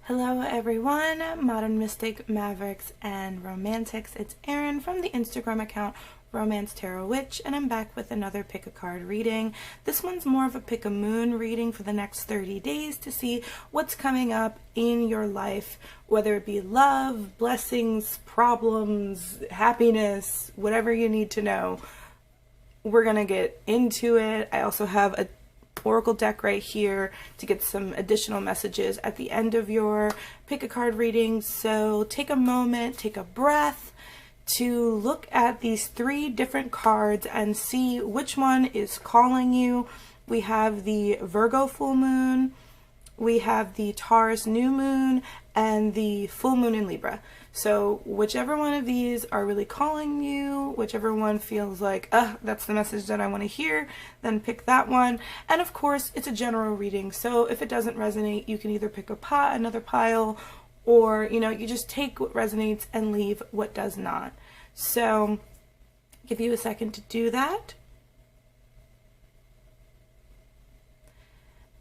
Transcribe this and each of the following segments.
Hello everyone, Modern Mystic, Mavericks, and Romantics. It's Erin from the Instagram account Romance Tarot Witch, and I'm back with another pick a card reading. This one's more of a pick a moon reading for the next 30 days to see what's coming up in your life, whether it be love, blessings, problems, happiness, whatever you need to know. We're gonna get into it. I also have a oracle deck right here to get some additional messages at the end of your pick a card reading. So take a moment, take a breath to look at these three different cards and see which one is calling you. We have the Virgo full moon, we have the Taurus new moon, and the full moon in Libra. So whichever one of these are really calling you, whichever one feels like, that's the message that I want to hear, then pick that one. And of course, it's a general reading, so if it doesn't resonate, you can either pick another pile, or, you just take what resonates and leave what does not. So, give you a second to do that.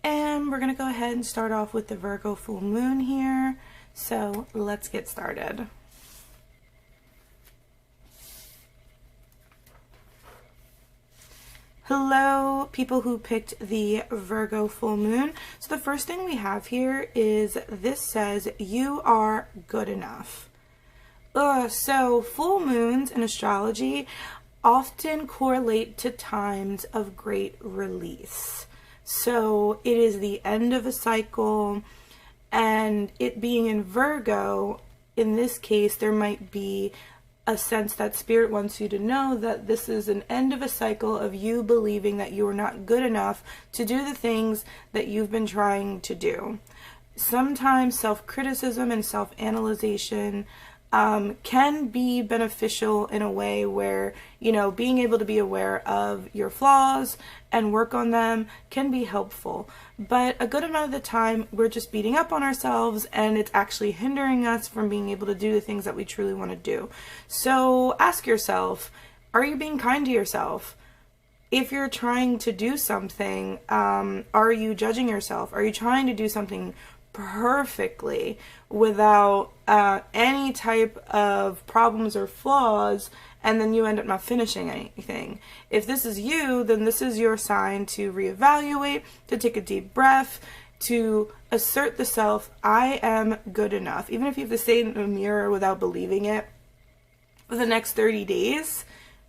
And we're going to go ahead and start off with the Virgo full moon here. So let's get started. Hello, people who picked the Virgo full moon. So the first thing we have here is this says, you are good enough. So full moons in astrology often correlate to times of great release. So it is the end of a cycle. And it being in Virgo, in this case, there might be a sense that Spirit wants you to know that this is an end of a cycle of you believing that you are not good enough to do the things that you've been trying to do. Sometimes self-criticism and self-analyzation can be beneficial in a way where, being able to be aware of your flaws and work on them can be helpful. But a good amount of the time, we're just beating up on ourselves, and it's actually hindering us from being able to do the things that we truly want to do. So ask yourself, are you being kind to yourself? If you're trying to do something, are you judging yourself? Are you trying to do something perfectly without any type of problems or flaws, and then you end up not finishing anything? If this is you, then this is your sign to reevaluate, to take a deep breath, to assert the self, I am good enough. Even if you have to say it in a mirror without believing it, for the next 30 days,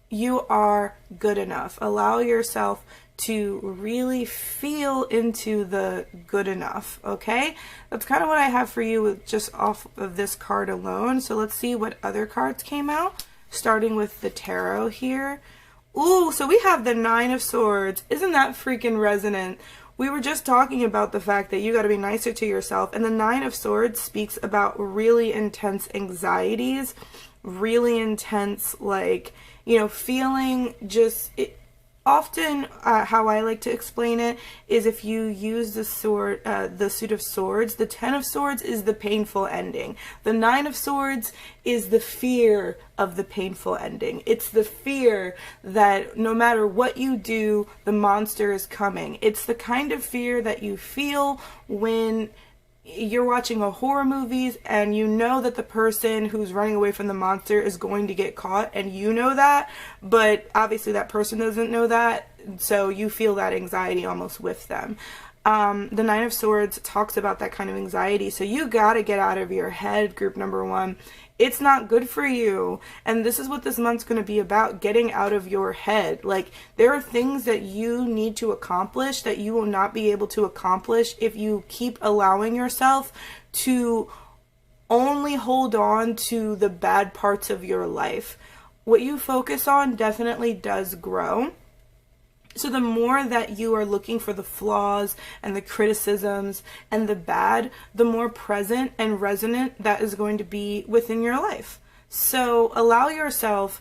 you are good enough. Allow yourself to really feel into the good enough, okay? That's kind of what I have for you with just off of this card alone. So let's see what other cards came out, starting with the tarot here. Ooh, so we have the Nine of Swords. Isn't that freaking resonant? We were just talking about the fact that you got to be nicer to yourself, and the Nine of Swords speaks about really intense anxieties, really intense, feeling just... Often, how I like to explain it is if you use the Suit of Swords, the Ten of Swords is the painful ending. The Nine of Swords is the fear of the painful ending. It's the fear that no matter what you do, the monster is coming. It's the kind of fear that you feel when you're watching a horror movies and you know that the person who's running away from the monster is going to get caught, and you know that, but obviously that person doesn't know that, so you feel that anxiety almost with them. The Nine of Swords talks about that kind of anxiety, so you gotta get out of your head, group number one. It's not good for you, and this is what this month's going to be about, getting out of your head. There are things that you need to accomplish that you will not be able to accomplish if you keep allowing yourself to only hold on to the bad parts of your life. What you focus on definitely does grow. So the more that you are looking for the flaws and the criticisms and the bad, the more present and resonant that is going to be within your life. So allow yourself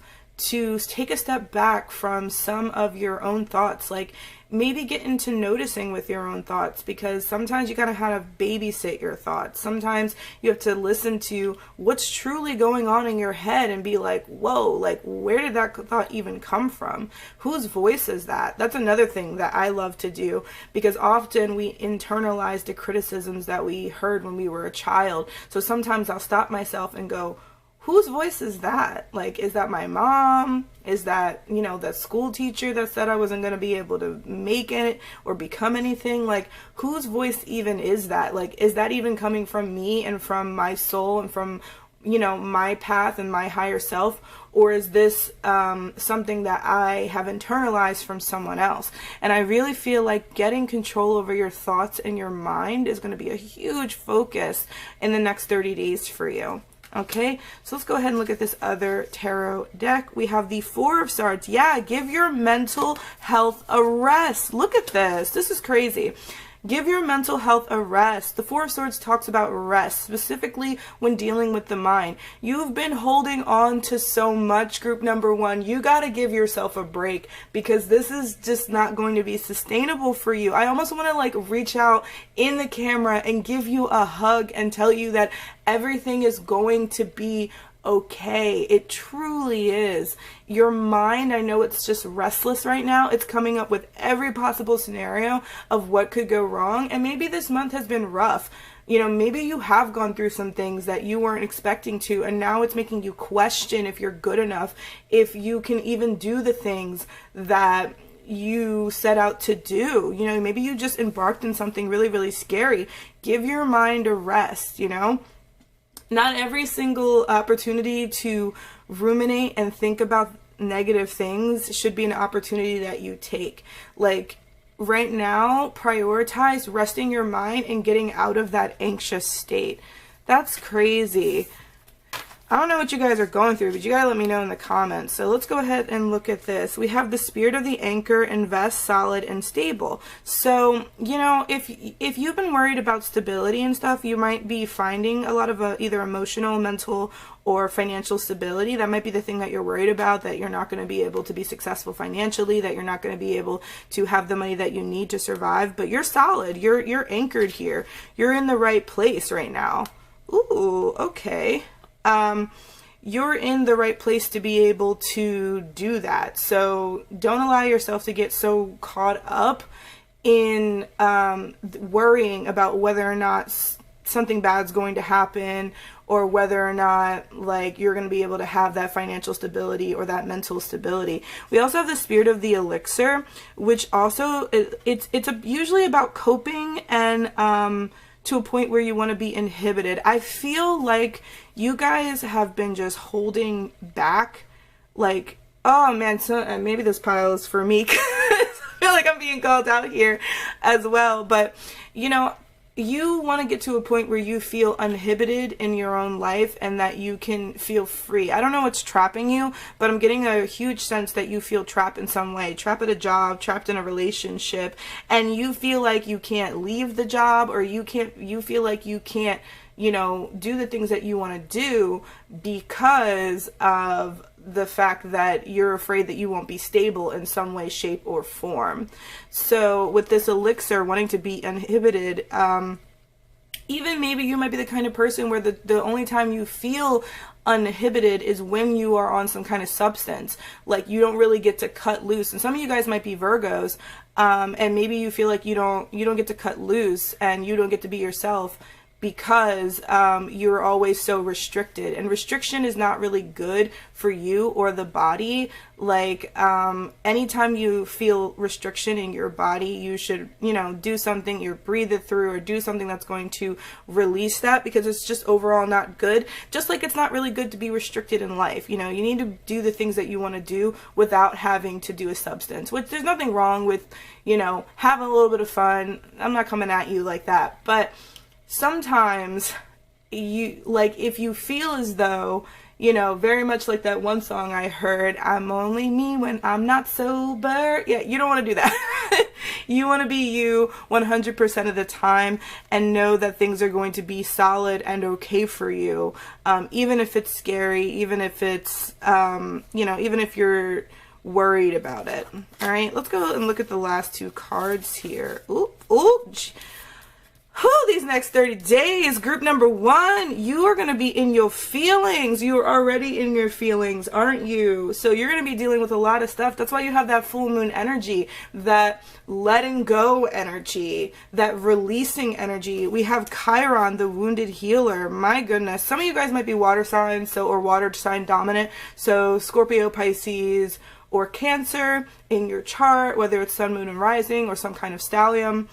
to take a step back from some of your own thoughts. Like, maybe get into noticing with your own thoughts, because sometimes you gotta kind of babysit your thoughts. Sometimes you have to listen to what's truly going on in your head and be like, whoa, like, where did that thought even come from? Whose voice is that? That's another thing that I love to do, because often we internalize the criticisms that we heard when we were a child. So sometimes I'll stop myself and go, whose voice is that? Like, is that my mom? Is that, you know, that school teacher that said I wasn't going to be able to make it or become anything? Like, whose voice even is that? Like, is that even coming from me and from my soul and from, you know, my path and my higher self? Or is this something that I have internalized from someone else? And I really feel like getting control over your thoughts and your mind is going to be a huge focus in the next 30 days for you. Okay, so let's go ahead and look at this other tarot deck. We have the Four of Swords. Yeah, give your mental health a rest. Look at this. This is crazy. Give your mental health a rest. The Four of Swords talks about rest, specifically when dealing with the mind. You've been holding on to so much, group number one. You got to give yourself a break, because this is just not going to be sustainable for you. I almost want to like reach out in the camera and give you a hug and tell you that everything is going to be okay. It truly is. Your mind, I know it's just restless right now. It's coming up with every possible scenario of what could go wrong. And maybe this month has been rough. You know, maybe you have gone through some things that you weren't expecting to, and now it's making you question if you're good enough, if you can even do the things that you set out to do. You know, maybe you just embarked in something really, really scary. Give your mind a rest, you know? Not every single opportunity to ruminate and think about negative things should be an opportunity that you take. Like, right now, prioritize resting your mind and getting out of that anxious state. That's crazy. I don't know what you guys are going through, but you gotta let me know in the comments. So let's go ahead and look at this. We have the Spirit of the Anchor, invest solid and stable. So, you know, if you've been worried about stability and stuff, you might be finding a lot of either emotional, mental, or financial stability. That might be the thing that you're worried about, that you're not going to be able to be successful financially, that you're not going to be able to have the money that you need to survive. But you're solid. You're anchored here. You're in the right place right now. Ooh, okay. You're in the right place to be able to do that. So don't allow yourself to get so caught up in worrying about whether or not something bad's going to happen, or whether or not like you're going to be able to have that financial stability or that mental stability. We also have the Spirit of the Elixir, which also it's usually about coping and to a point where you want to be inhibited. I feel like you guys have been just holding back. Like, oh man, so maybe this pile is for me, 'cause I feel like I'm being called out here as well. But you know, you want to get to a point where you feel uninhibited in your own life and that you can feel free. I don't know what's trapping you, but I'm getting a huge sense that you feel trapped in some way. Trapped at a job, trapped in a relationship, and you feel like you can't leave the job, or you feel like you can't, you know, do the things that you want to do because of the fact that you're afraid that you won't be stable in some way, shape, or form. So with this elixir, wanting to be uninhibited, even maybe you might be the kind of person where the only time you feel uninhibited is when you are on some kind of substance. Like, you don't really get to cut loose. And some of you guys might be Virgos, and maybe you feel like you don't get to cut loose and you don't get to be yourself because you're always so restricted, and restriction is not really good for you or the body. Like, anytime you feel restriction in your body, you should, you know, do something, you breathe it through, or do something that's going to release that, because it's just overall not good. Just like it's not really good to be restricted in life. You know, you need to do the things that you want to do without having to do a substance, which there's nothing wrong with, you know, having a little bit of fun. I'm not coming at you like that, but sometimes you, like, if you feel as though you know, very much like that one song I heard, I'm only me when I'm not sober. Yeah, you don't want to do that. You want to be you 100% of the time and know that things are going to be solid and okay for you, even if it's scary, even if it's, you know, even if you're worried about it. All right, let's go and look at the last two cards here. Ooh, ooh. Whew, these next 30 days, group number one, you are going to be in your feelings. You are already in your feelings, aren't you? So you're going to be dealing with a lot of stuff. That's why you have that full moon energy, that letting go energy, that releasing energy. We have Chiron, the wounded healer. My goodness. Some of you guys might be water signs, or water sign dominant. So Scorpio, Pisces, or Cancer in your chart, whether it's sun, moon, and rising, or some kind of stellium.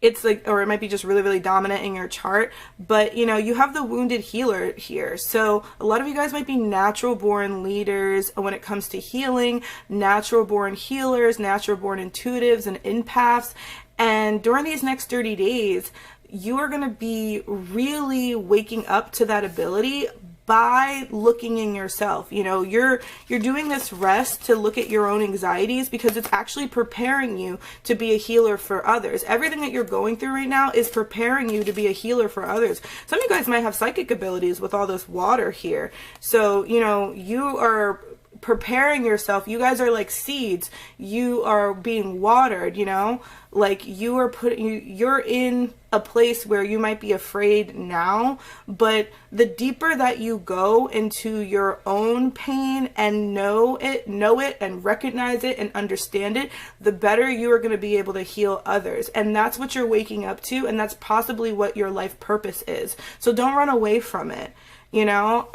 It's like, or it might be just really, really dominant in your chart, but you know, you have the wounded healer here. So a lot of you guys might be natural born leaders when it comes to healing, natural born healers, natural born intuitives and empaths. And during these next 30 days, you are going to be really waking up to that ability by looking in yourself. You know, you're doing this rest to look at your own anxieties because it's actually preparing you to be a healer for others. Everything that you're going through right now is preparing you to be a healer for others. Some of you guys might have psychic abilities with all this water here. So, you know, you are preparing yourself. You guys are like seeds. You are being watered, you know, like you are you're in a place where you might be afraid now, but the deeper that you go into your own pain and know it and recognize it and understand it, the better you are going to be able to heal others. And that's what you're waking up to, and that's possibly what your life purpose is. So don't run away from it. You know,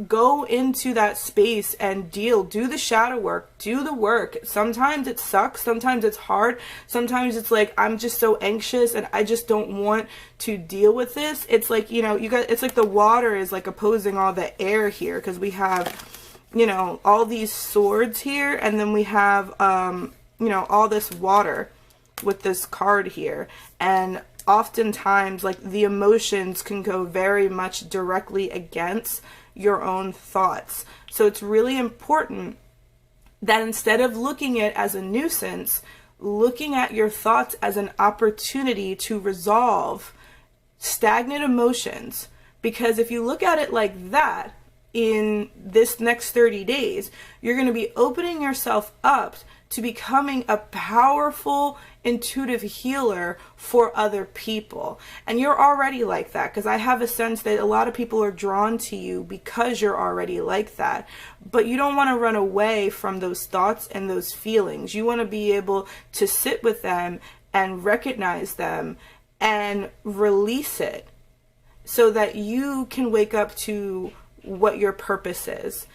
go into that space and do the shadow work, do the work. Sometimes it sucks. Sometimes it's hard. Sometimes it's like, I'm just so anxious and I just don't want to deal with this. It's like, you know, it's like the water is like opposing all the air here, because we have, you know, all these swords here, and then we have, you know, all this water with this card here. And oftentimes, like, the emotions can go very much directly against your own thoughts. So it's really important that instead of looking at it as a nuisance, looking at your thoughts as an opportunity to resolve stagnant emotions. Because if you look at it like that, in this next 30 days, you're going to be opening yourself up to becoming a powerful, intuitive healer for other people. And you're already like that, because I have a sense that a lot of people are drawn to you because you're already like that. But you don't want to run away from those thoughts and those feelings. You want to be able to sit with them and recognize them and release it so that you can wake up to what your purpose is.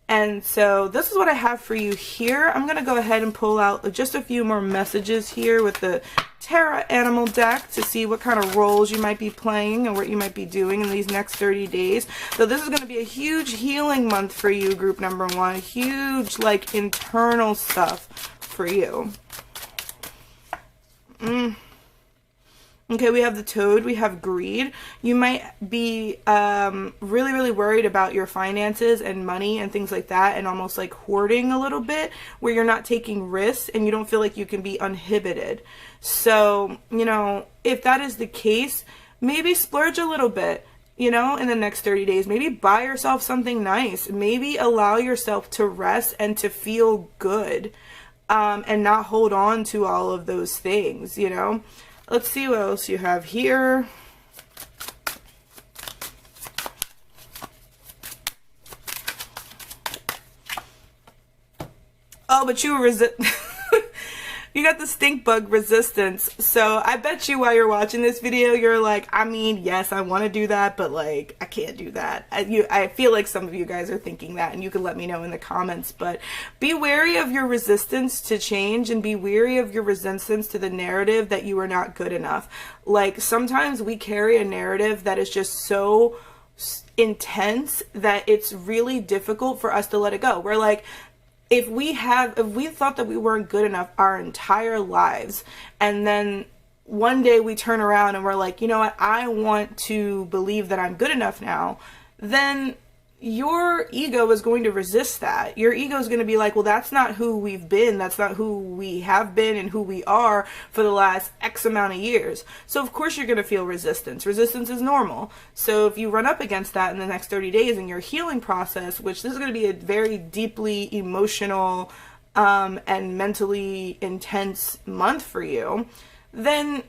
And so this is what I have for you here. I'm going to go ahead and pull out just a few more messages here with the Tarot Animal deck to see what kind of roles you might be playing and what you might be doing in these next 30 days. So this is going to be a huge healing month for you, group number one. Huge, like, internal stuff for you. Okay, we have the Toad, we have Greed. You might be really, really worried about your finances and money and things like that, and almost like hoarding a little bit, where you're not taking risks and you don't feel like you can be uninhibited. So, you know, if that is the case, maybe splurge a little bit, you know, in the next 30 days. Maybe buy yourself something nice. Maybe allow yourself to rest and to feel good, and not hold on to all of those things, you know. Let's see what else you have here. Oh, but you were you got the stink bug resistance. So I bet you while you're watching this video, you're like, I mean, yes, I want to do that, but like, I can't do that. I feel like some of you guys are thinking that, and you can let me know in the comments. But be wary of your resistance to change, and be wary of your resistance to the narrative that you are not good enough. Like, sometimes we carry a narrative that is just so intense that it's really difficult for us to let it go. We're like, if we thought that we weren't good enough our entire lives, and then one day we turn around and we're like, you know what, I want to believe that I'm good enough now, then your ego is going to resist that. Your ego is going to be like, well, that's not who we've been. That's not who we have been and who we are for the last X amount of years. So of course you're going to feel resistance. Resistance is normal. So if you run up against that in the next 30 days in your healing process, which this is going to be a very deeply emotional and mentally intense month for you, then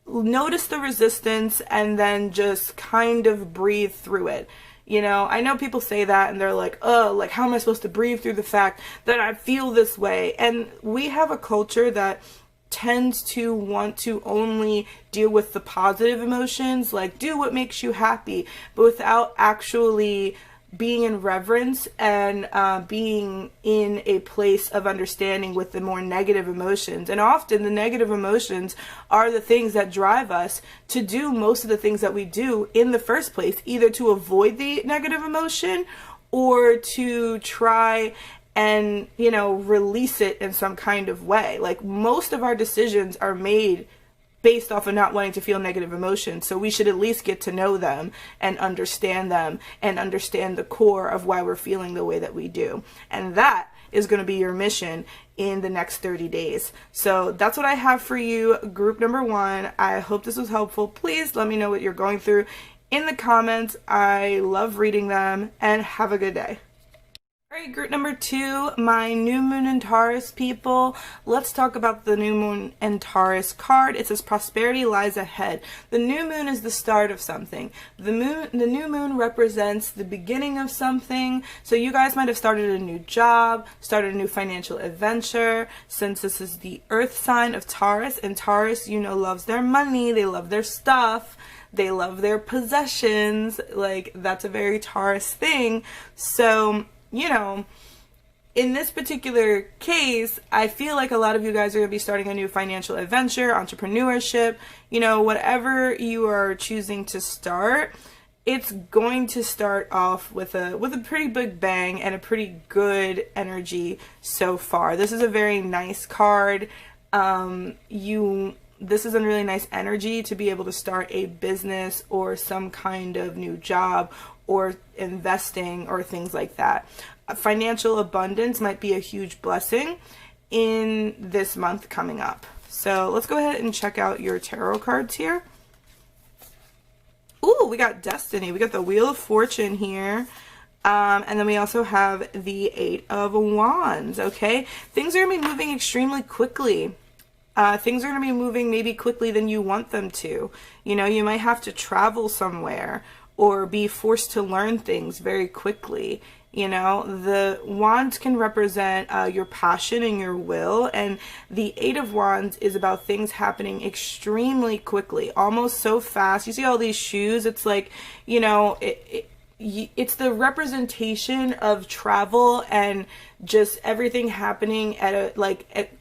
notice the resistance and then just kind of breathe through it. You know, I know people say that and they're like, oh, like, how am I supposed to breathe through the fact that I feel this way? And we have a culture that tends to want to only deal with the positive emotions, like do what makes you happy, but without actually being in reverence and being in a place of understanding with the more negative emotions. And often the negative emotions are the things that drive us to do most of the things that we do in the first place, either to avoid the negative emotion or to try and, you know, release it in some kind of way. Like, most of our decisions are made based off of not wanting to feel negative emotions. So we should at least get to know them and understand the core of why we're feeling the way that we do. And that is going to be your mission in the next 30 days. So that's what I have for you, group number 1. I hope this was helpful. Please let me know what you're going through in the comments. I love reading them, and have a good day. Alright, group number 2, my new moon in Taurus people. Let's talk about the new moon in Taurus card. It says prosperity lies ahead. The new moon is the start of something. The new moon represents the beginning of something. So you guys might have started a new job, started a new financial adventure, since this is the earth sign of Taurus, and Taurus, you know, loves their money, they love their stuff, they love their possessions. Like, that's a very Taurus thing. So, you know, in this particular case, I feel like a lot of you guys are going to be starting a new financial adventure, entrepreneurship, you know, whatever you are choosing to start. It's going to start off with a pretty big bang and a pretty good energy so far. This is a very nice card. This is a really nice energy to be able to start a business or some kind of new job or investing or things like that. Financial abundance might be a huge blessing in this month coming up. So let's go ahead and check out your tarot cards here. Ooh, we got Destiny. We got the Wheel of Fortune here. And then we also have the 8 of Wands, okay? Things are going to be moving extremely quickly. Things are going to be moving maybe quickly than you want them to. You know, you might have to travel somewhere or be forced to learn things very quickly. You know, the Wands can represent your passion and your will, and the 8 of Wands is about things happening extremely quickly, almost so fast. You see all these shoes, it's like, you know, it's the representation of travel and just everything happening at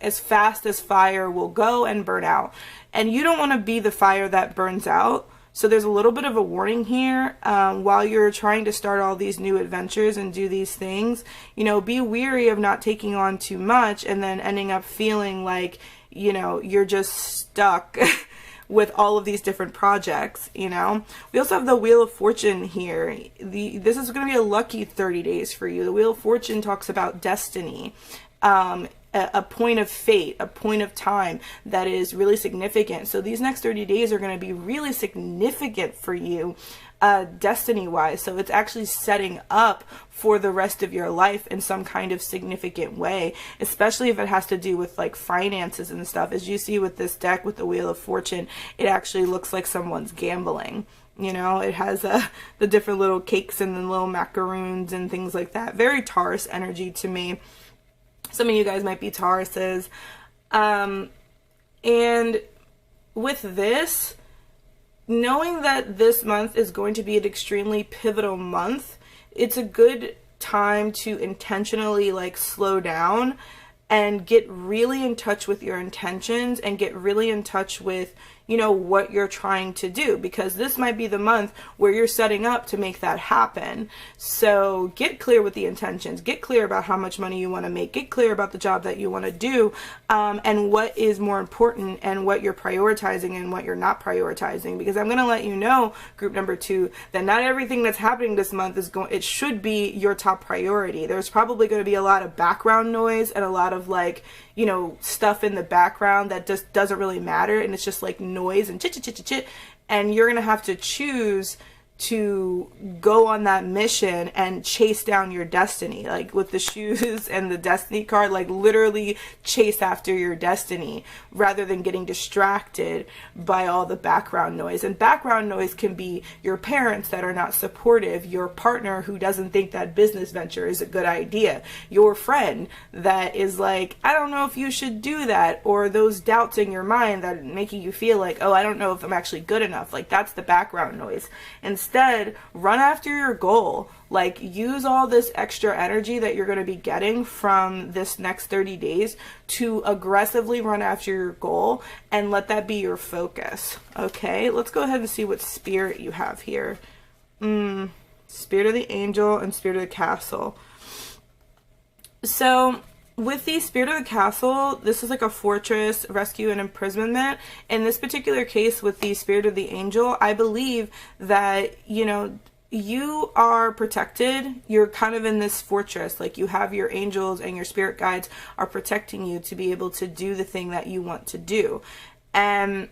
as fast as fire will go and burn out. And you don't want to be the fire that burns out. So there's a little bit of a warning here while you're trying to start all these new adventures and do these things. You know, be wary of not taking on too much and then ending up feeling like, you know, you're just stuck with all of these different projects, you know. We also have the Wheel of Fortune here. This is going to be a lucky 30 days for you. The Wheel of Fortune talks about destiny. A point of fate, a point of time that is really significant. So these next 30 days are going to be really significant for you destiny-wise. So it's actually setting up for the rest of your life in some kind of significant way, especially if it has to do with like finances and stuff. As you see with this deck with the Wheel of Fortune, it actually looks like someone's gambling. You know, it has the different little cakes and the little macaroons and things like that. Very Taurus energy to me. Some of you guys might be Tauruses. And with this, knowing that this month is going to be an extremely pivotal month, it's a good time to intentionally like slow down and get really in touch with your intentions and get really in touch with you know, what you're trying to do, because this might be the month where you're setting up to make that happen. So get clear with the intentions, get clear about how much money you want to make, get clear about the job that you want to do, and what is more important and what you're prioritizing and what you're not prioritizing. Because I'm going to let you know, group number 2, that not everything that's happening this month is it should be your top priority. There's probably going to be a lot of background noise and a lot of, like, you know, stuff in the background that just doesn't really matter, and it's just like noise and chit chit chit chit chit, and you're gonna have to choose to go on that mission and chase down your destiny, like with the shoes and the destiny card, like literally chase after your destiny rather than getting distracted by all the background noise. And background noise can be your parents that are not supportive, your partner who doesn't think that business venture is a good idea, your friend that is like, I don't know if you should do that, or those doubts in your mind that are making you feel like, oh, I don't know if I'm actually good enough. Like, that's the background noise. Instead, run after your goal. Like, use all this extra energy that you're going to be getting from this next 30 days to aggressively run after your goal and let that be your focus. Okay, let's go ahead and see what spirit you have here. Spirit of the Angel and Spirit of the Castle. So with the Spirit of the Castle, this is like a fortress, rescue, and imprisonment. In this particular case with the Spirit of the Angel, I believe that, you know, you are protected. You're kind of in this fortress. Like, you have your angels and your spirit guides are protecting you to be able to do the thing that you want to do. And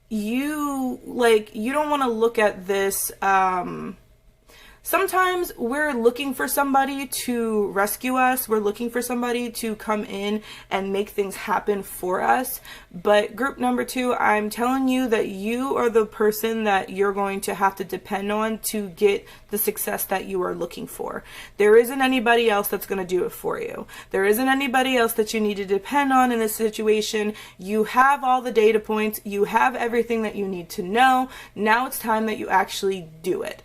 you, like, you don't want to look at this, sometimes we're looking for somebody to rescue us. We're looking for somebody to come in and make things happen for us. But group number 2, I'm telling you that you are the person that you're going to have to depend on to get the success that you are looking for. There isn't anybody else that's going to do it for you. There isn't anybody else that you need to depend on in this situation. You have all the data points. You have everything that you need to know. Now it's time that you actually do it.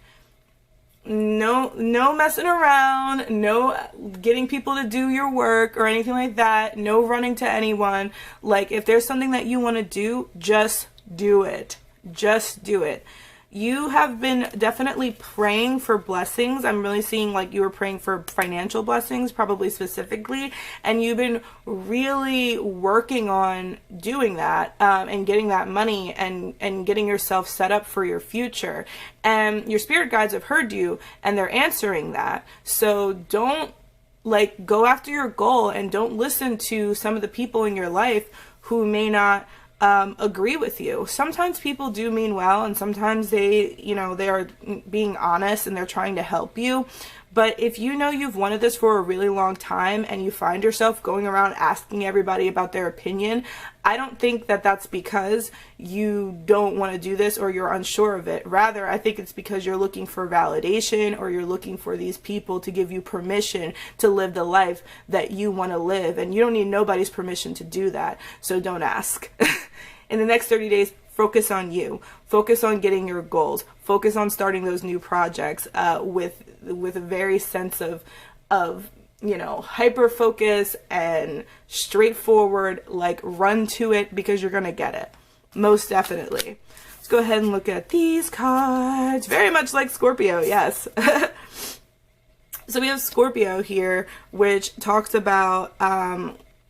No messing around, no getting people to do your work or anything like that, no running to anyone. Like, if there's something that you want to do, just do it. Just do it. You have been definitely praying for blessings. I'm really seeing like you were praying for financial blessings, probably specifically, and you've been really working on doing that and getting that money and getting yourself set up for your future. And your spirit guides have heard you and they're answering that. So don't, like, go after your goal and don't listen to some of the people in your life who may not agree with you. Sometimes people do mean well, and sometimes they, you know, they are being honest and they're trying to help you. But if you know you've wanted this for a really long time and you find yourself going around asking everybody about their opinion, I don't think that that's because you don't want to do this or you're unsure of it. Rather, I think it's because you're looking for validation, or you're looking for these people to give you permission to live the life that you want to live. And you don't need nobody's permission to do that. So don't ask. In the next 30 days, focus on you. Focus on getting your goals. Focus on starting those new projects with a very sense of you know, hyper focus and straightforward. Like, run to it because you're gonna get it, most definitely. Let's go ahead and look at these cards. Very much like Scorpio, yes. So we have Scorpio here, which talks about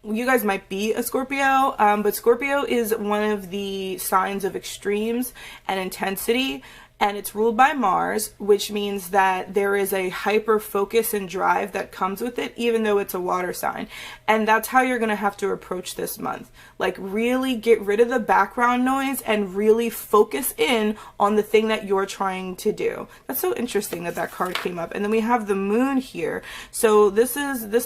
you guys might be a Scorpio, but Scorpio is one of the signs of extremes and intensity, and it's ruled by Mars, which means that there is a hyper focus and drive that comes with it, even though it's a water sign. And that's how you're going to have to approach this month. Like, really get rid of the background noise and really focus in on the thing that you're trying to do. That's so interesting that that card came up. And then we have the moon here. So this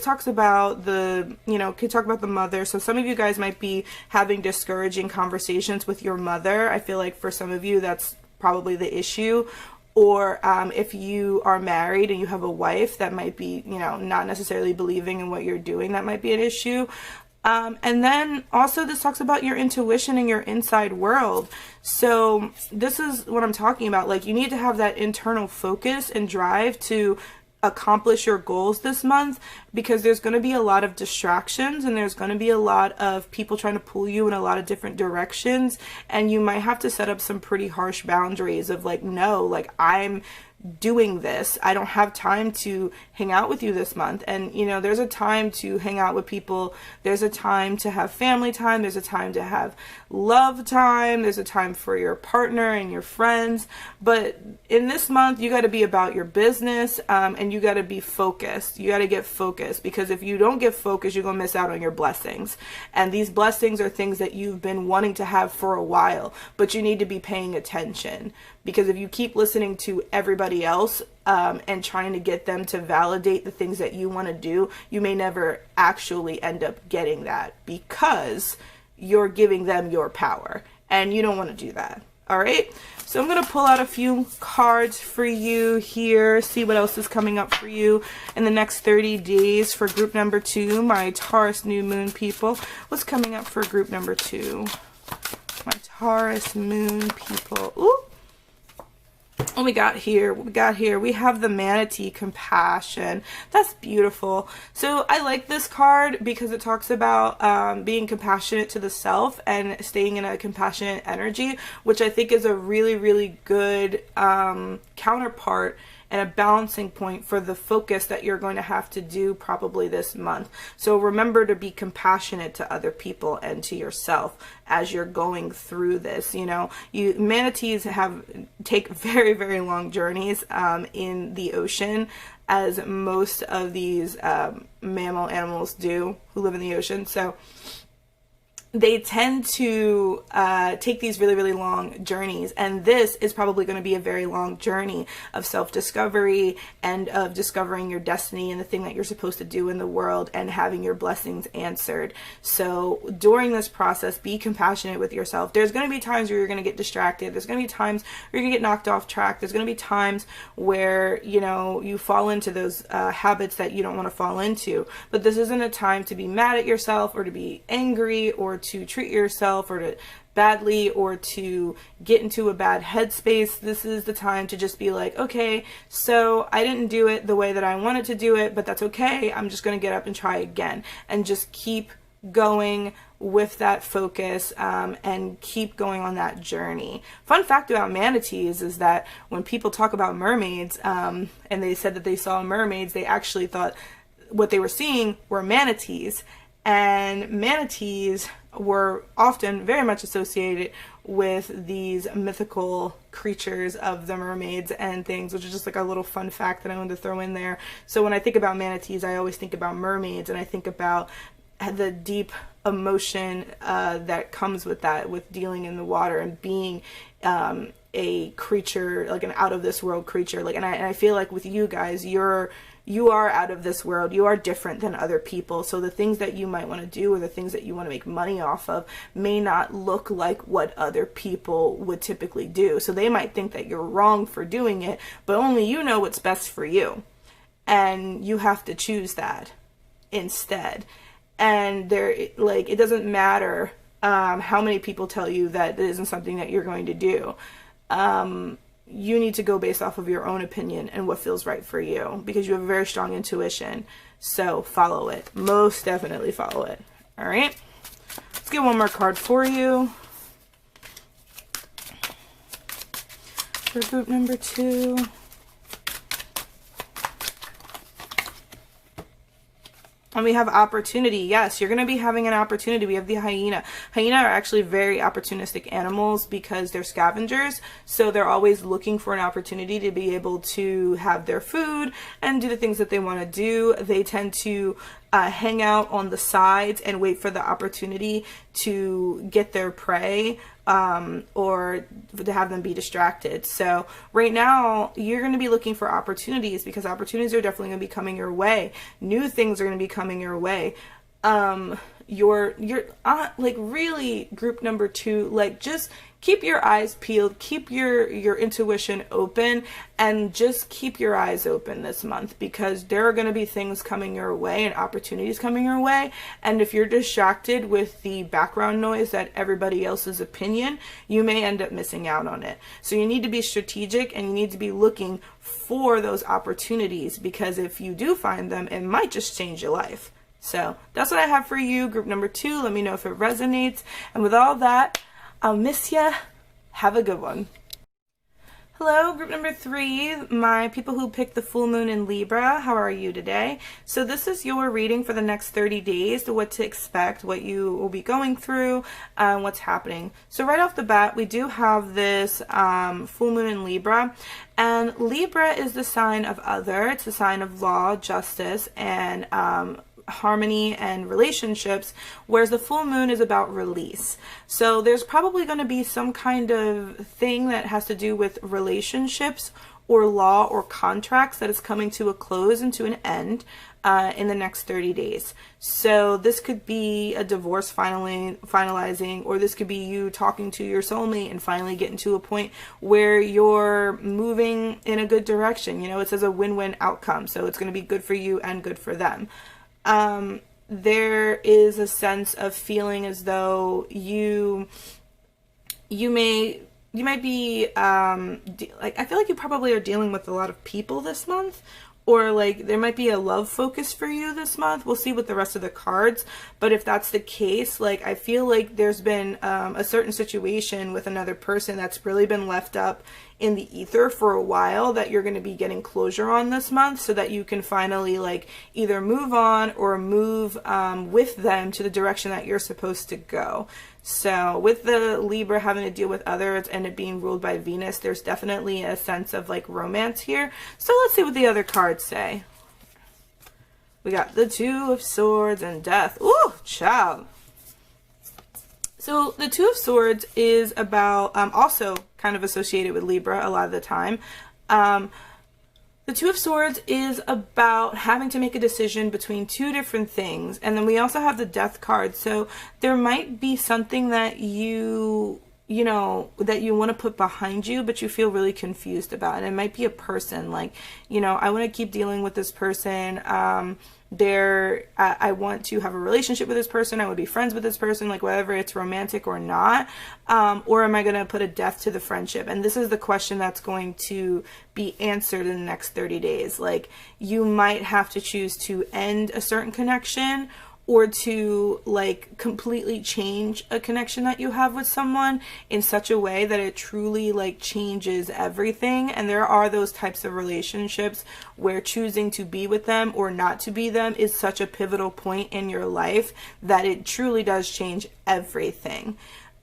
talks about the, you know, could talk about the mother. So some of you guys might be having discouraging conversations with your mother. I feel like for some of you that's probably the issue. Or if you are married and you have a wife that might be, you know, not necessarily believing in what you're doing, that might be an issue. And then also this talks about your intuition and your inside world. So this is what I'm talking about. Like, you need to have that internal focus and drive to accomplish your goals this month, because there's going to be a lot of distractions and there's going to be a lot of people trying to pull you in a lot of different directions, and you might have to set up some pretty harsh boundaries of like, no, like I'm doing this. I don't have time to hang out with you this month. And you know, there's a time to hang out with people. There's a time to have family time. There's a time to have love time. There's a time for your partner and your friends. But in this month, you got to be about your business, and you got to be focused. You got to get focused, because if you don't get focused, you're going to miss out on your blessings. And these blessings are things that you've been wanting to have for a while, but you need to be paying attention. Because if you keep listening to everybody else and trying to get them to validate the things that you want to do, you may never actually end up getting that, because you're giving them your power, and you don't want to do that. All right, so I'm going to pull out a few cards for you here, see what else is coming up for you in the next 30 days for group number 2, my Taurus new moon people. What's coming up for group number 2? My Taurus moon people. Ooh. What we got here? We have the Manatee Compassion. That's beautiful. So I like this card because it talks about being compassionate to the self and staying in a compassionate energy, which I think is a really, really good counterpart and a balancing point for the focus that you're going to have to do probably this month. So remember to be compassionate to other people and to yourself as you're going through this. You know, manatees take very, very long journeys in the ocean, as most of these mammal animals do who live in the ocean. So they tend to take these really, really long journeys, and this is probably going to be a very long journey of self-discovery and of discovering your destiny and the thing that you're supposed to do in the world and having your blessings answered. So during this process, be compassionate with yourself. There's going to be times where you're going to get distracted. There's going to be times where you're going to get knocked off track. There's going to be times where, you know, you fall into those habits that you don't want to fall into. But this isn't a time to be mad at yourself or to be angry or to treat yourself or to badly or to get into a bad headspace. This is the time to just be like, okay, so I didn't do it the way that I wanted to do it, but that's okay. I'm just going to get up and try again, and just keep going with that focus and keep going on that journey. Fun fact about manatees is that when people talk about mermaids and they said that they saw mermaids, they actually thought what they were seeing were manatees. And manatees were often very much associated with these mythical creatures of the mermaids and things, which is just like a little fun fact that I wanted to throw in there. So when I think about manatees, I always think about mermaids, and I think about the deep emotion that comes with that, with dealing in the water and being a creature, like an out of this world creature. Like, and I feel like with you guys, you are out of this world. You are different than other people. So the things that you might want to do or the things that you want to make money off of may not look like what other people would typically do. So they might think that you're wrong for doing it, but only you know what's best for you. And you have to choose that instead. And it doesn't matter how many people tell you that it isn't something that you're going to do. You need to go based off of your own opinion and what feels right for you, because you have a very strong intuition. So follow it. Most definitely follow it. All right. Let's get one more card for you. For group number 2. And we have opportunity. Yes, you're going to be having an opportunity. We have the hyena. Hyena are actually very opportunistic animals because they're scavengers. So they're always looking for an opportunity to be able to have their food and do the things that they want to do. They tend to hang out on the sides and wait for the opportunity to get their prey or to have them be distracted. So right now you're going to be looking for opportunities, because opportunities are definitely going to be coming your way. New things are going to be coming your way. You're like really group number 2, like just keep your eyes peeled, keep your intuition open, and just keep your eyes open this month, because there are going to be things coming your way and opportunities coming your way. And if you're distracted with the background noise that everybody else's opinion, you may end up missing out on it. So you need to be strategic, and you need to be looking for those opportunities, because if you do find them, it might just change your life. So that's what I have for you, group number 2. Let me know if it resonates. And with all that, I'll miss ya. Have a good one. Hello, group number 3, my people who picked the full moon in Libra. How are you today? So this is your reading for the next 30 days, what to expect, what you will be going through, what's happening. So right off the bat, we do have this full moon in Libra. And Libra is the sign of other. It's the sign of law, justice, and harmony and relationships, whereas the full moon is about release. So there's probably going to be some kind of thing that has to do with relationships or law or contracts that is coming to a close and to an end in the next 30 days. So this could be a divorce finalizing, or this could be you talking to your soulmate and finally getting to a point where you're moving in a good direction. You know, it says a win-win outcome, so it's going to be good for you and good for them. There is a sense of feeling as though you might be like, I feel like you probably are dealing with a lot of people this month, or like there might be a love focus for you this month. We'll see with the rest of the cards, but if that's the case, like I feel like there's been a certain situation with another person that's really been left up in the ether for a while that you're going to be getting closure on this month, so that you can finally like either move on or move with them to the direction that you're supposed to go. So with the Libra having to deal with others and it being ruled by Venus, there's definitely a sense of like romance here. So let's see what the other cards say. We got the 2 of Swords and Death. Ooh, child. So the 2 of Swords is about, also kind of associated with Libra a lot of the time. The 2 of Swords is about having to make a decision between 2 different things. And then we also have the Death card. So there might be something that you that you want to put behind you, but you feel really confused about. And it might be a person, like, I want to keep dealing with this person. I want to have a relationship with this person. I would be friends with this person, like whether it's romantic or not. Or am I going to put a death to the friendship? And this is the question that's going to be answered in the next 30 days. Like, you might have to choose to end a certain connection, or to like completely change a connection that you have with someone in such a way that it truly like changes everything. And there are those types of relationships where choosing to be with them or not to be them is such a pivotal point in your life that it truly does change everything.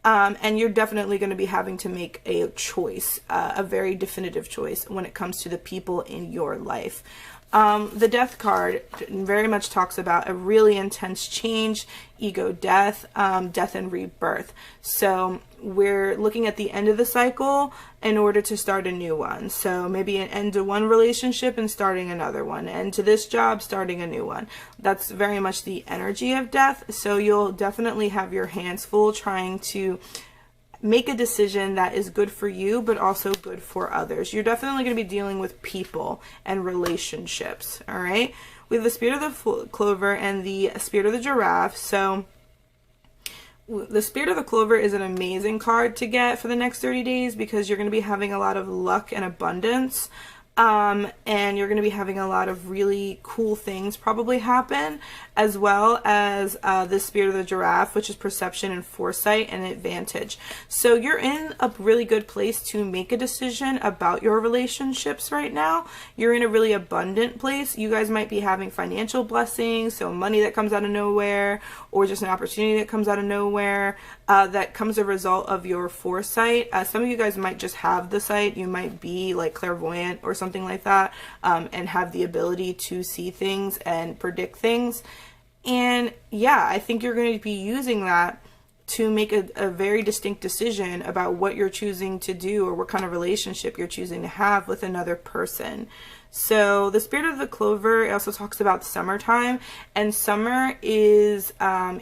And you're definitely going to be having to make a choice, a very definitive choice when it comes to the people in your life. The Death card very much talks about a really intense change, ego death, death and rebirth. So we're looking at the end of the cycle in order to start a new one. So maybe an end to one relationship and starting another one, end to this job, starting a new one. That's very much the energy of death. So you'll definitely have your hands full trying to make a decision that is good for you, but also good for others. You're definitely going to be dealing with people and relationships, all right? We have the Spirit of the Clover and the Spirit of the Giraffe. So the Spirit of the Clover is an amazing card to get for the next 30 days because you're going to be having a lot of luck and abundance. And you're going to be having a lot of really cool things probably happen, as well as the Spirit of the Giraffe, which is perception and foresight and advantage. So you're in a really good place to make a decision about your relationships right now. You're in a really abundant place. You guys might be having financial blessings, so money that comes out of nowhere, or just an opportunity that comes out of nowhere, that comes as a result of your foresight. Some of you guys might just have the sight. You might be like clairvoyant or something like that, and have the ability to see things and predict things. And yeah, I think you're going to be using that to make a very distinct decision about what you're choosing to do or what kind of relationship you're choosing to have with another person. So the Spirit of the Clover also talks about summertime, and summer is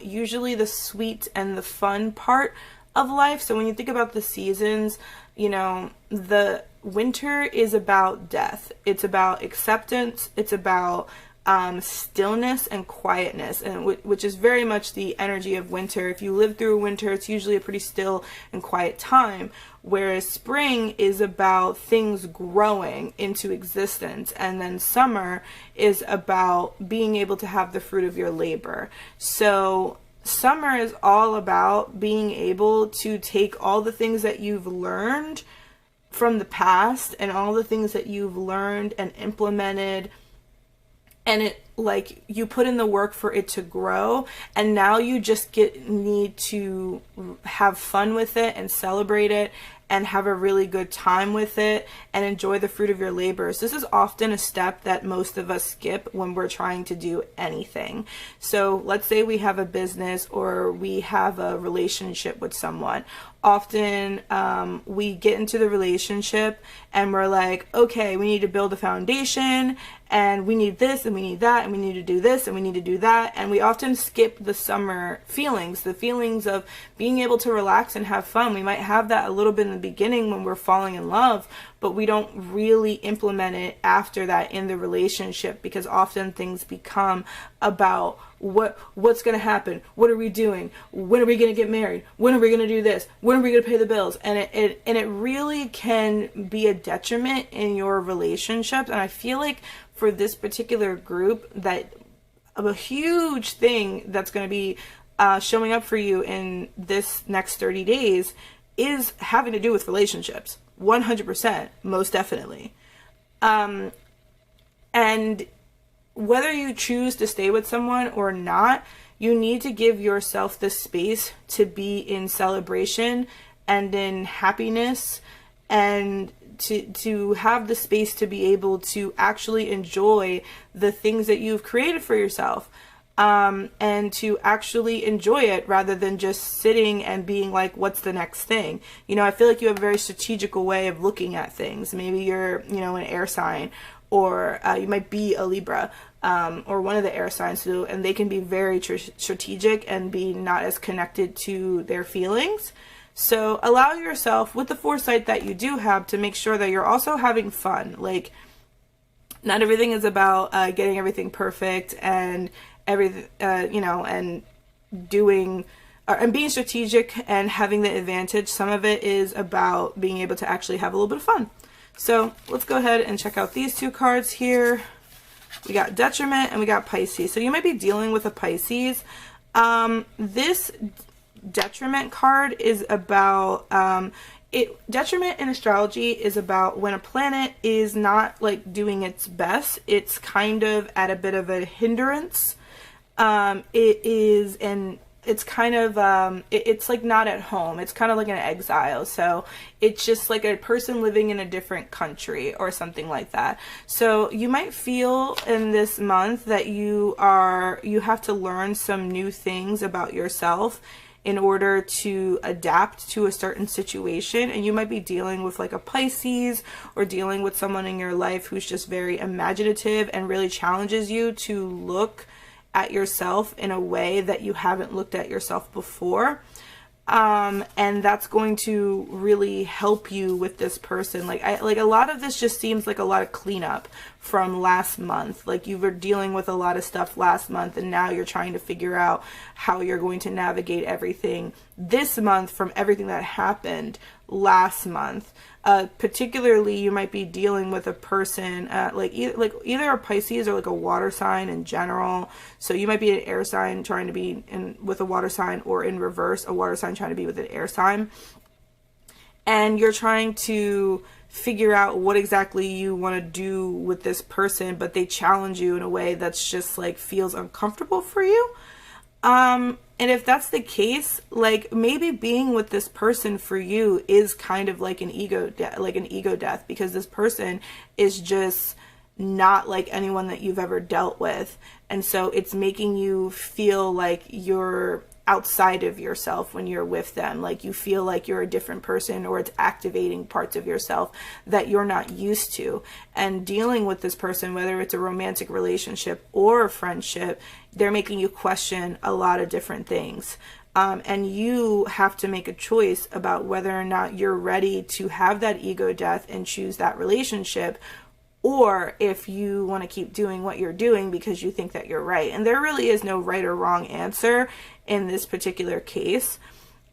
usually the sweet and the fun part of life. So when you think about the seasons, you know, the winter is about death. It's about acceptance. It's about stillness and quietness, and which is very much the energy of winter. If you live through winter, it's usually a pretty still and quiet time, whereas spring is about things growing into existence, and then summer is about being able to have the fruit of your labor. So summer is all about being able to take all the things that you've learned from the past and all the things that you've learned and implemented, and it, like, you put in the work for it to grow, and now you just need to have fun with it and celebrate it and have a really good time with it and enjoy the fruit of your labors. This is often a step that most of us skip when we're trying to do anything. So let's say we have a business or we have a relationship with someone. Often we get into the relationship and we're like, okay, we need to build a foundation, and we need this and we need that, and we need to do this and we need to do that. And we often skip the summer feelings, the feelings of being able to relax and have fun. We might have that a little bit in the beginning when we're falling in love, but we don't really implement it after that in the relationship, because often things become about what's going to happen, what are we doing, when are we going to get married, when are we going to do this, when are we going to pay the bills, and it really can be a detriment in your relationships. And I feel like for this particular group, that a huge thing that's going to be showing up for you in this next 30 days is having to do with relationships. 100%, most definitely. And whether you choose to stay with someone or not, you need to give yourself the space to be in celebration and in happiness, and to have the space to be able to actually enjoy the things that you've created for yourself. And to actually enjoy it rather than just sitting and being like, what's the next thing? You know, I feel like you have a very strategical way of looking at things. Maybe you're, you know, an air sign, or you might be a Libra, or one of the air signs too, and they can be very strategic and be not as connected to their feelings. So allow yourself, with the foresight that you do have, to make sure that you're also having fun. Like, not everything is about getting everything perfect and everything, you know, and doing and being strategic and having the advantage. Some of it is about being able to actually have a little bit of fun. So let's go ahead and check out these two cards here. We got Detriment and we got Pisces. So you might be dealing with a Pisces. This Detriment card is about detriment in astrology is about when a planet is not like doing its best. It's kind of at a bit of a hindrance. It's kind of it's like not at home. It's kind of like an exile. So it's just like a person living in a different country or something like that. So you might feel in this month that you have to learn some new things about yourself in order to adapt to a certain situation. And you might be dealing with like a Pisces, or dealing with someone in your life who's just very imaginative and really challenges you to look at yourself in a way that you haven't looked at yourself before. And that's going to really help you with this person. Like a lot of this just seems like a lot of cleanup from last month. Like you were dealing with a lot of stuff last month, and now you're trying to figure out how you're going to navigate everything this month from everything that happened last month. Particularly, you might be dealing with a person either a Pisces or like a water sign in general. So you might be an air sign trying to be with a water sign, or in reverse, a water sign trying to be with an air sign. And you're trying to figure out what exactly you want to do with this person, but they challenge you in a way that's just like feels uncomfortable for you. And if that's the case, like maybe being with this person for you is kind of like an ego death, because this person is just not like anyone that you've ever dealt with. And so it's making you feel like you're outside of yourself when you're with them. Like you feel like you're a different person, or it's activating parts of yourself that you're not used to. And dealing with this person, whether it's a romantic relationship or a friendship, they're making you question a lot of different things. And you have to make a choice about whether or not you're ready to have that ego death and choose that relationship, or if you want to keep doing what you're doing because you think that you're right. And there really is no right or wrong answer in this particular case,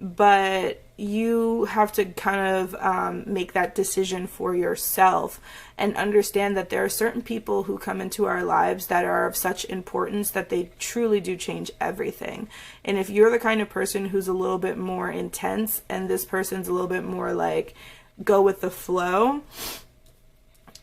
but you have to kind of make that decision for yourself and understand that there are certain people who come into our lives that are of such importance that they truly do change everything. And if you're the kind of person who's a little bit more intense and this person's a little bit more like go with the flow,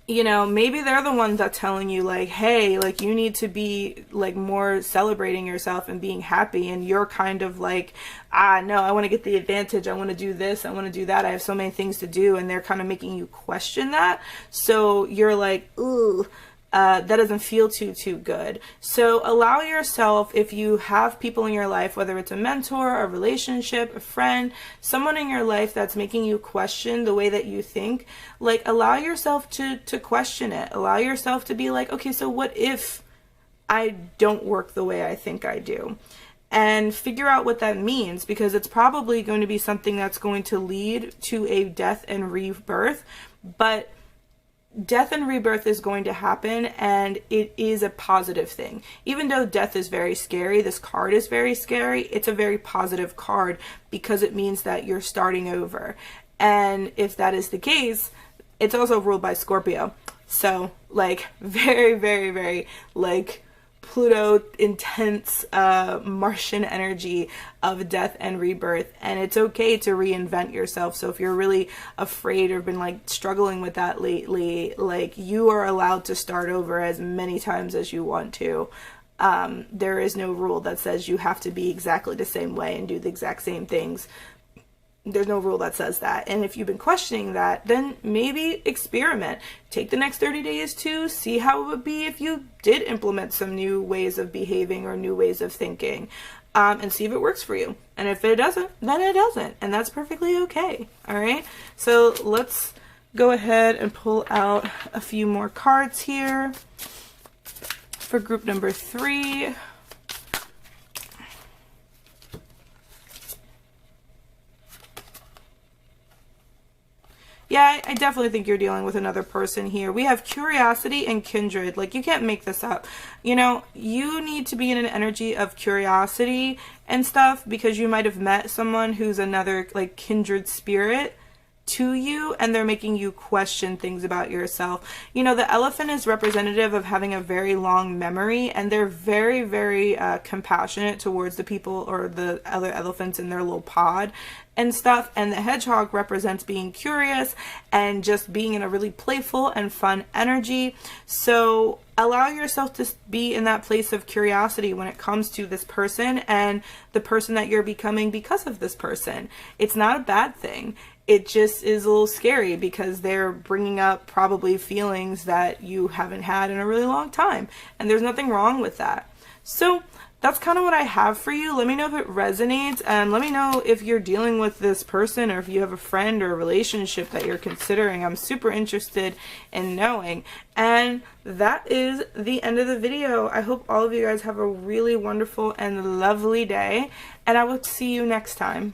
you know, maybe they're the ones that telling you like, hey, like you need to be like more celebrating yourself and being happy. And you're kind of like, no, I want to get the advantage. I want to do this. I want to do that. I have so many things to do. And they're kind of making you question that. So you're like, ooh, that doesn't feel too good. So allow yourself, if you have people in your life, whether it's a mentor, a relationship, a friend, someone in your life that's making you question the way that you think, like allow yourself to question it. Allow yourself to be like, okay, so what if I don't work the way I think I do? And figure out what that means, because it's probably going to be something that's going to lead to a death and rebirth, but death and rebirth is going to happen, and it is a positive thing. Even though death is very scary, this card is very scary, it's a very positive card because it means that you're starting over. And if that is the case, it's also ruled by Scorpio. So like very, very, very like Pluto intense Martian energy of death and rebirth, and it's okay to reinvent yourself. So if you're really afraid or been like struggling with that lately, like you are allowed to start over as many times as you want to. There is no rule that says you have to be exactly the same way and do the exact same things. There's no rule that says that. And if you've been questioning that, then maybe experiment. Take the next 30 days to see how it would be if you did implement some new ways of behaving or new ways of thinking, and see if it works for you. And if it doesn't, then it doesn't. And that's perfectly okay. All right. So let's go ahead and pull out a few more cards here for group number 3. Yeah, I definitely think you're dealing with another person here. We have curiosity and kindred. Like, you can't make this up. You know, you need to be in an energy of curiosity and stuff because you might have met someone who's another, like, kindred spirit to you, and they're making you question things about yourself. You know, the elephant is representative of having a very long memory, and they're very, very compassionate towards the people or the other elephants in their little pod and stuff. And the hedgehog represents being curious and just being in a really playful and fun energy. So allow yourself to be in that place of curiosity when it comes to this person and the person that you're becoming because of this person. It's not a bad thing. It just is a little scary because they're bringing up probably feelings that you haven't had in a really long time. And there's nothing wrong with that. So that's kind of what I have for you. Let me know if it resonates, and let me know if you're dealing with this person or if you have a friend or a relationship that you're considering. I'm super interested in knowing. And that is the end of the video. I hope all of you guys have a really wonderful and lovely day, and I will see you next time.